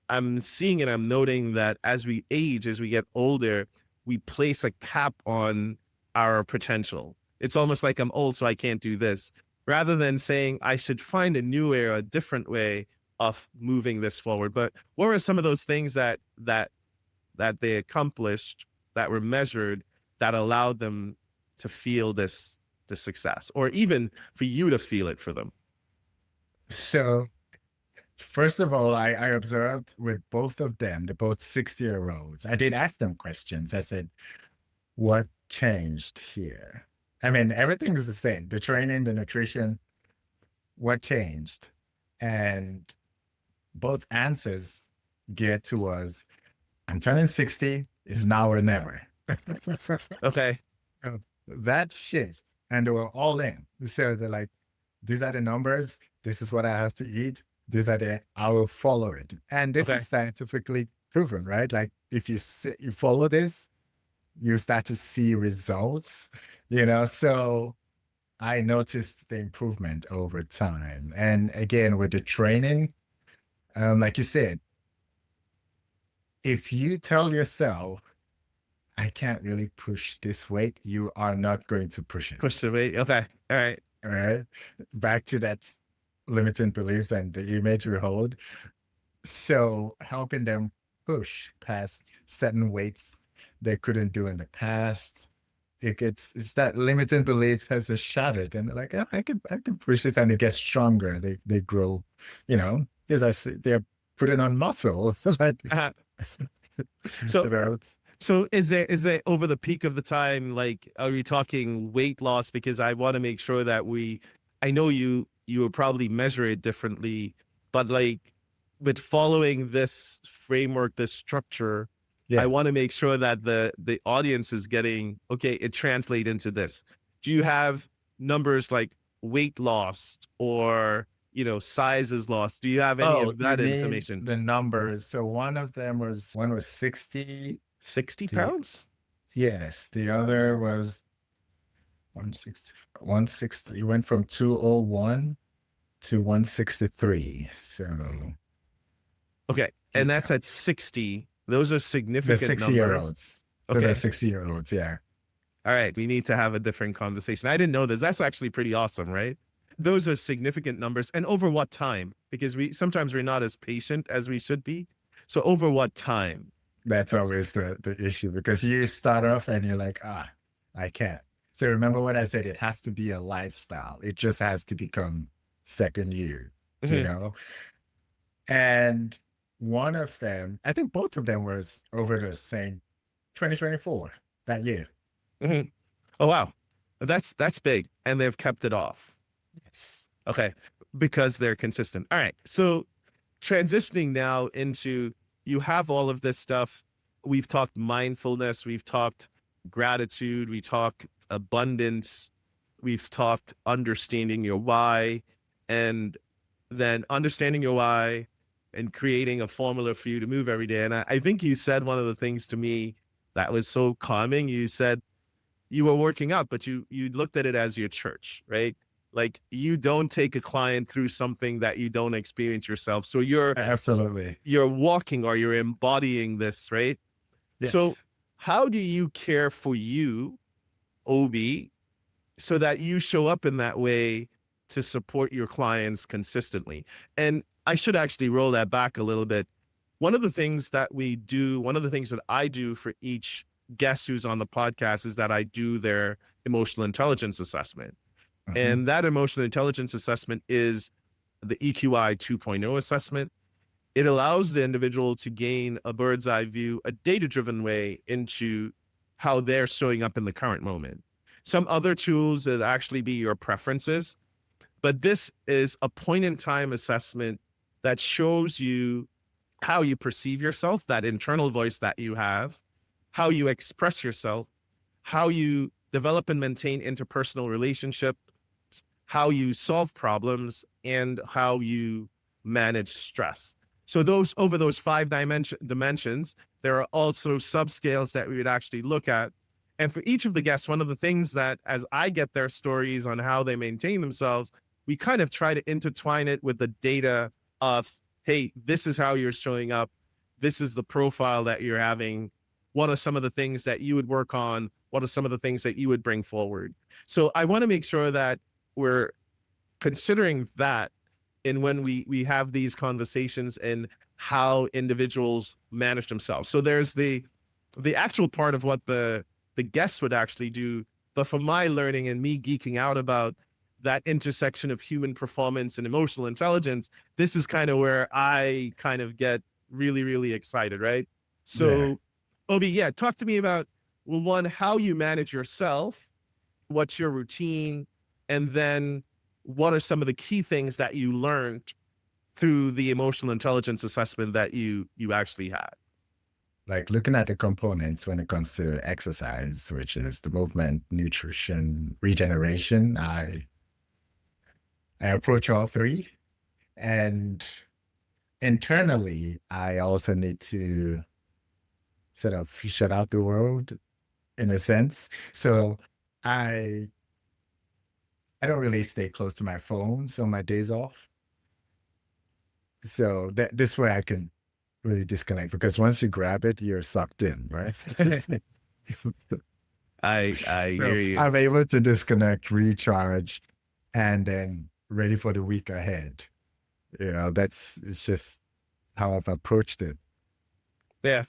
I'm seeing and I'm noting that as we age, as we get older, we place a cap on our potential. It's almost like I'm old, so I can't do this, rather than saying I should find a new way or a different way of moving this forward. But what are some of those things that they accomplished, that were measured, that allowed them to feel this success, or even for you to feel it for them? So first of all, I observed with both of them, they're both 60-year-olds. I did ask them questions. I said, what changed here? I mean, everything is the same. The training, the nutrition, what changed? And both answers geared towards, I'm turning 60, it's now or never. Okay. That shift, and they were all in. So they're like, these are the numbers. This is what I have to eat. These are I will follow it. And this Okay. is scientifically proven, right? Like if you follow this, you start to see results, So I noticed the improvement over time. And again, with the training, like you said, if you tell yourself, I can't really push this weight, you are not going to push it. Push the weight. Okay. All right. All right. Back to that limiting beliefs and the image we hold. So helping them push past certain weights they couldn't do in the past. It's that limiting beliefs has just shattered and they're like, oh, I can push it, and it gets stronger. They grow, as I say, they're putting on muscle. So that Uh-huh. So you know, So is there over the peak of the time, like, are we talking weight loss? Because I want to make sure that I know you would probably measure it differently, but like with following this framework, this structure, I Yeah. want to make sure that the audience is getting, okay, it translates into this. Do you have numbers like weight loss or, sizes lost? Do you have any Oh, of you that mean information? the numbers? So one was 60. 60 The pounds? yes, the other was 160. 160. It went from 201 to 163. So Okay. And yeah, that's at 60. Those are the significant 60-year numbers. olds. Those are Okay. 60-year olds. Yeah. All right. We need to have a different conversation. I didn't know this. That's actually pretty awesome, right? Those are significant numbers. And over what time? Because sometimes we're not as patient as we should be. So over what time? That's always the issue because you start off and you're like, I can't. So remember what I said, it has to be a lifestyle. It just has to become second year, you Mhm, know? And one of them, I think both of them was over the same 2024, that year. mhm. Oh, wow. That's big. And they've kept it off. Yes. Okay. Because they're consistent. All right. So transitioning now into, you have all of this stuff. We've talked mindfulness, we've talked gratitude, we talked abundance, we've talked understanding your why, and then understanding your why and creating a formula for you to move every day. And I think you said one of the things to me that was so calming. You said you were working out, but you looked at it as your church, right? Like, you don't take a client through something that you don't experience yourself. So Absolutely. you're walking or you're embodying this, right? So Yes. how do you care for you, Obi, so that you show up in that way to support your clients consistently? And I should actually roll that back a little bit. One of the things that we do, one of the things that I do for each guest who's on the podcast is that I do their emotional intelligence assessment. Mhm. And that emotional intelligence assessment is the EQI 2.0 assessment. It allows the individual to gain a bird's eye view, a data driven way into how they're showing up in the current moment. Some other tools that actually be your preferences, but this is a point in time assessment that shows you how you perceive yourself, that internal voice that you have, how you express yourself, how you develop and maintain interpersonal relationships, how you solve problems, and how you manage stress. So over those dimensions, there are also subscales that we would actually look at. And for each of the guests, one of the things that, as I get their stories on how they maintain themselves, we kind of try to intertwine it with the data of, hey, this is how you're showing up. This is the profile that you're having. What are some of the things that you would work on? What are some of the things that you would bring forward? So I want to make sure that we're considering that in when we have these conversations and how individuals manage themselves. So there's the actual part of what the guests would actually do, but from my learning and me geeking out about that intersection of human performance and emotional intelligence, this is kind of where I kind of get really, really excited, right? Yeah. So, Obi, yeah, talk to me about, well, one, how you manage yourself, what's your routine, and then what are some of the key things that you learned through the emotional intelligence assessment that you actually had? Like looking at the components when it comes to exercise, which is the movement, nutrition, regeneration, I approach all three. And internally, I also need to sort of shut out the world in a sense. So I I don't really stay close to my phones on my days off. So that this way I can really disconnect because once you grab it, you're sucked in, right? I So hear you. I'm able to disconnect, recharge, and then ready for the week ahead. It's just how I've approached it. Yeah.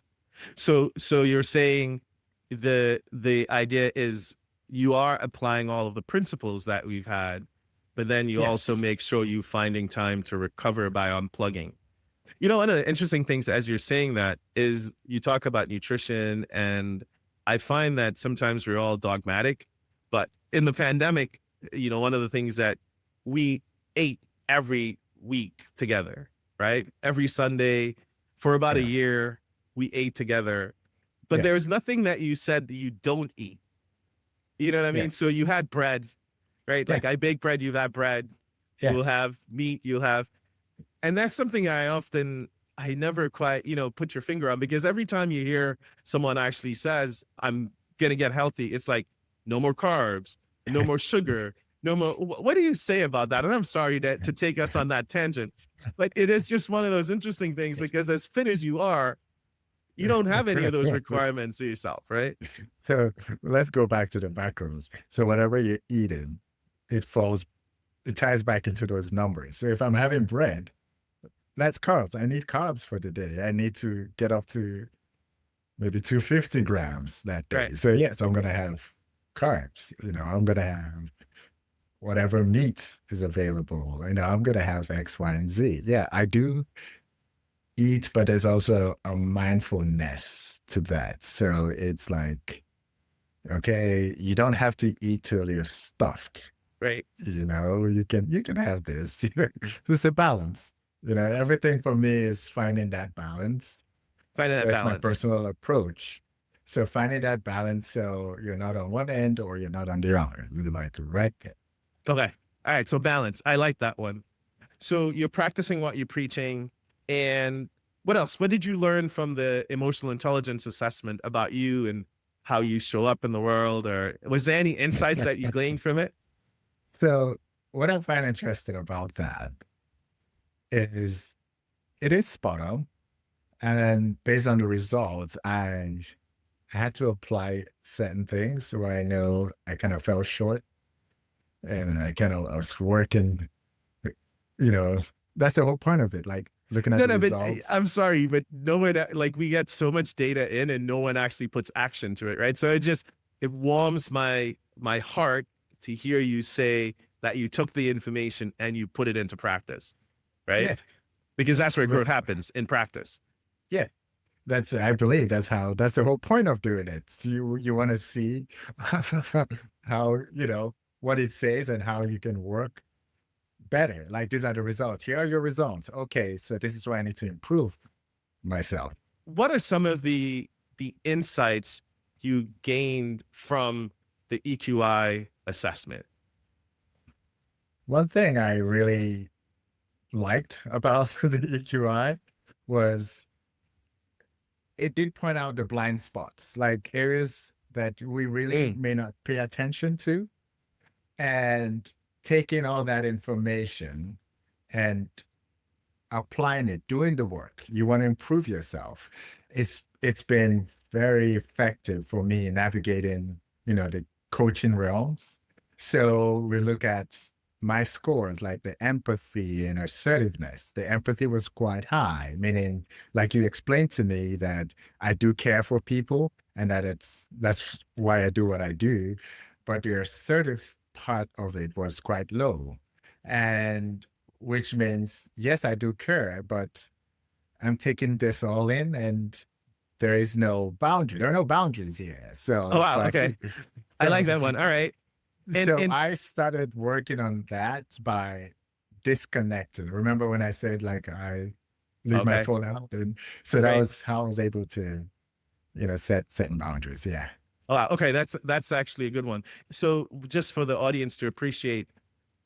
So you're saying the idea is you are applying all of the principles that we've had, but then you also Yes. make sure you finding time to recover by unplugging. One of the interesting things as you're saying that is you talk about nutrition, and I find that sometimes we're all dogmatic, but in the pandemic, one of the things that we ate every week together, right? Every Sunday for about a Yeah. year, we ate together. but Yeah. there's nothing that you said that you don't eat. You know what I Yeah. mean? So you had bread, right? Yeah. Like I bake bread, you've had bread, Yeah. you'll have meat, you'll have, and that's something I never quite, put your finger on, because every time you hear someone actually says, I'm going to get healthy, it's like, no more carbs, no more sugar, no more. What do you say about that? And I'm sorry to take us on that tangent, but it is just one of those interesting things, because as fit as you are, you don't have any of those requirements to yourself, right? So let's go back to the macros. So whatever you're eating, it ties back into those numbers. So if I'm having bread, that's carbs. I need carbs for the day. I need to get up to maybe 250 grams that day. Right. So yes, I'm going to have carbs. I'm going to have whatever meat is available. I'm going to have X, Y, and Z. Yeah, I do eat, but there's also a mindfulness to that. So it's like, okay, you don't have to eat till you're stuffed. Right. You can have this. It's a balance. Everything for me is finding that balance. Finding that That's my balance. personal approach. So finding that balance, so you're not on one end or you're not on the other. You're like right there. Okay. All right. So balance. I like that one. So you're practicing what you're preaching. And what else? What did you learn from the emotional intelligence assessment about you and how you show up in the world? Or was there any insights that you gleaned from it? So what I find interesting about that is it is spot on. And based on the results, I had to apply certain things where I know I kind of fell short, and I was working, that's the whole point of it. Like looking at No, the no, but results. I'm sorry, but no one, like, we get so much data in and no one actually puts action to it, right? So it warms my heart to hear you say that you took the information and you put it into practice, right? Yeah. Because that's where But growth happens, in practice. yeah, I believe that's the whole point of doing it. You want to see how, what it says and how you can work better. Like these are the results. Here are your results. Okay, so this is where I need to improve myself. What are some of the insights you gained from the EQI assessment? One thing I really liked about the EQI was it did point out the blind spots, like areas that we really may not pay attention to, and taking all that information and applying it, doing the work. You want to improve yourself. It's been very effective for me in navigating, the coaching realms. So we look at my scores, like the empathy and assertiveness. The empathy was quite high, meaning, like you explained to me, that I do care for people and that's why I do what I do. But the assertive part of it was quite low. And which means, yes, I do care, but I'm taking this all in and there is no boundary. There are no boundaries here. So Oh, it's wow. like, Okay. I like that one. All right. And I started working on that by disconnecting. Remember when I said, like, I leave my okay. phone out? And so that Right. was how I was able to, setting boundaries. Yeah. Oh, wow. Okay. That's actually a good one. So just for the audience to appreciate,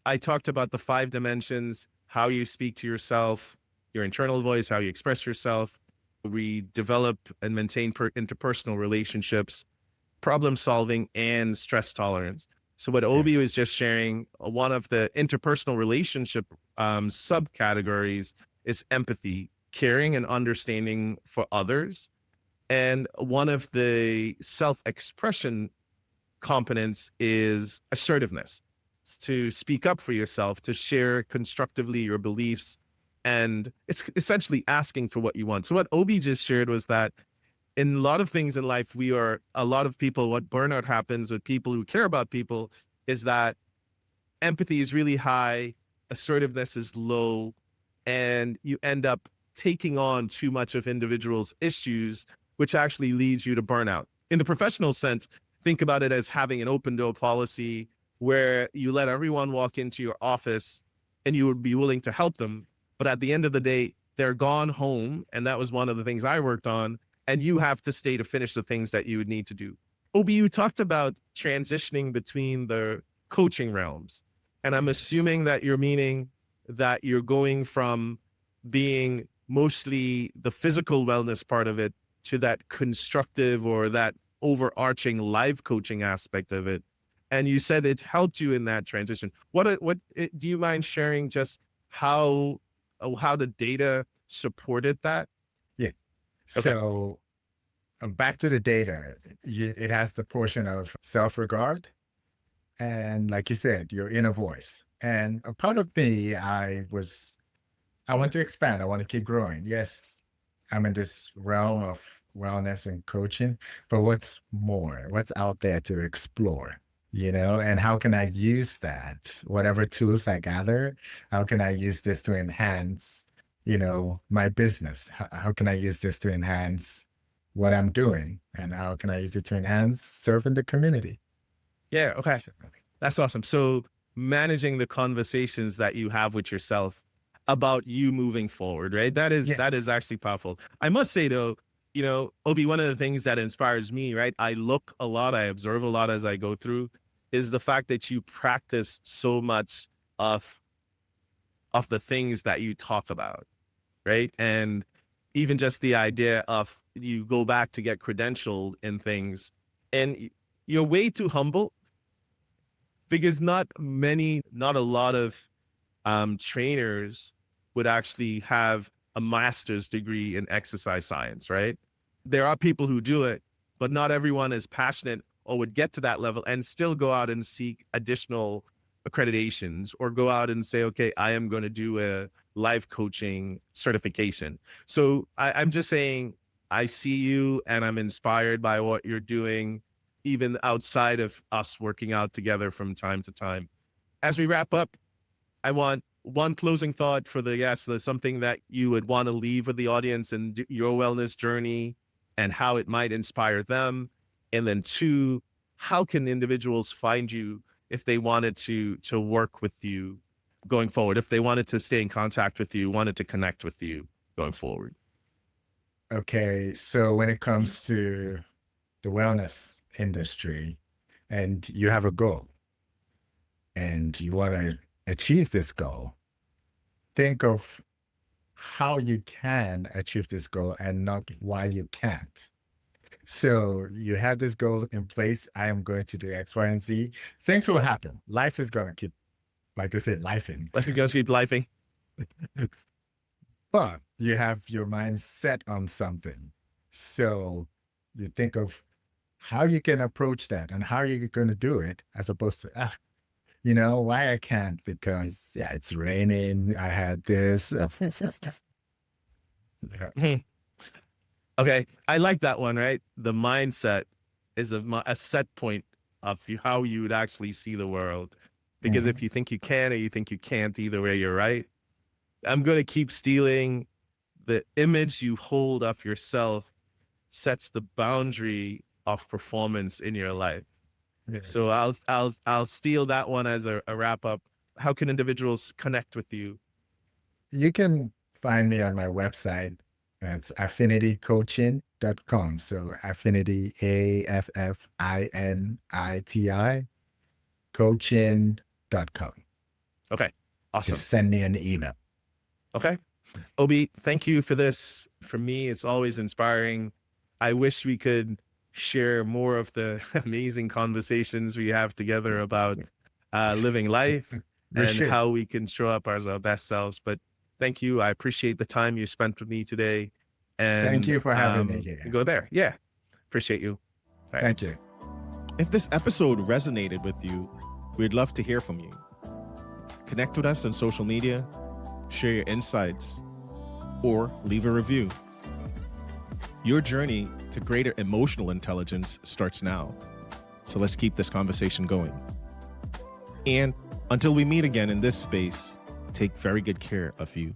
I talked about the 5 dimensions, how you speak to yourself, your internal voice, how you express yourself. We develop and maintain interpersonal relationships, problem solving, and stress tolerance. So what Obi was Yes. just sharing, one of the interpersonal relationship subcategories is empathy, caring and understanding for others. And one of the self-expression components is assertiveness, to speak up for yourself, to share constructively your beliefs. And it's essentially asking for what you want. So what Obi just shared was that in a lot of things in life, a lot of people, what burnout happens with people who care about people is that empathy is really high, assertiveness is low, and you end up taking on too much of individuals' issues, which actually leads you to burnout. In the professional sense, think about it as having an open door policy where you let everyone walk into your office and you would be willing to help them. But at the end of the day, they're gone home. And that was one of the things I worked on. and you have to stay to finish the things that you would need to do. Obi, you talked about transitioning between the coaching realms. And I'm assuming that you're meaning that you're going from being mostly the physical wellness part of it to that constructive or that overarching life coaching aspect of it. And you said it helped you in that transition. What do you mind sharing just how the data supported that? Yeah. Okay. So back to the data, it has the portion of self-regard and, like you said, your inner voice. And a part of me, I want to expand. I want to keep growing. Yes, I'm in this realm of wellness and coaching, but what's more? What's out there to explore? And how can I use that? Whatever tools I gather, how can I use this to enhance, my business? How can I use this to enhance what I'm doing? And how can I use it to enhance serving the community? Yeah. Okay. So, That's awesome. So managing the conversations that you have with yourself about you moving forward, right? That is yes. actually powerful. I must say though, Obi, one of the things that inspires me, right? I look a lot, I observe a lot as I go through, is the fact that you practice so much of the things that you talk about, right? And even just the idea of you go back to get credentialed in things, and you're way too humble because not a lot of trainers would actually have a master's degree in exercise science, right? There are people who do it, but not everyone is passionate or would get to that level and still go out and seek additional accreditations or go out and say, okay, I am going to do a life coaching certification. So I'm just saying, I see you and I'm inspired by what you're doing, even outside of us working out together from time to time. As we wrap up, I want one closing thought for the guests. There's something that you would want to leave with the audience and your wellness journey and how it might inspire them. And then two, how can individuals find you if they wanted to work with you going forward, if they wanted to stay in contact with you, wanted to connect with you going forward? Okay. So when it comes to the wellness industry and you have a goal and you want to achieve this goal, think of how you can achieve this goal and not why you can't. So you have this goal in place. I am going to do X, Y, and Z. Things will happen. Life is going to keep, like I said, lifing. Life is going to keep lifing. But you have your mind set on something. So you think of how you can approach that and how you're going to do it, as opposed to, why I can't, because it's raining. I had this. Okay. I like that one, right? The mindset is a set point of how you would actually see the world. Because if you think you can or you think you can't, either way, you're right. I'm going to keep stealing the image you hold of yourself sets the boundary of performance in your life. Yes. So I'll steal that one as a wrap up. How can individuals connect with you? You can find me on my website. That's affinitycoaching.com. So affinity, AFFINITI, coaching.com. Okay. Awesome. Just send me an email. Okay. Obi, thank you for this. For me, it's always inspiring. I wish we could share more of the amazing conversations we have together about living life and how we can show up as our best selves. But thank you. I appreciate the time you spent with me today. And thank you for having me here. Go there. Yeah. Appreciate you. Right. Thank you. If this episode resonated with you, we'd love to hear from you. Connect with us on social media, share your insights, or leave a review. Your journey to greater emotional intelligence starts now. So let's keep this conversation going. And until we meet again in this space, take very good care of you.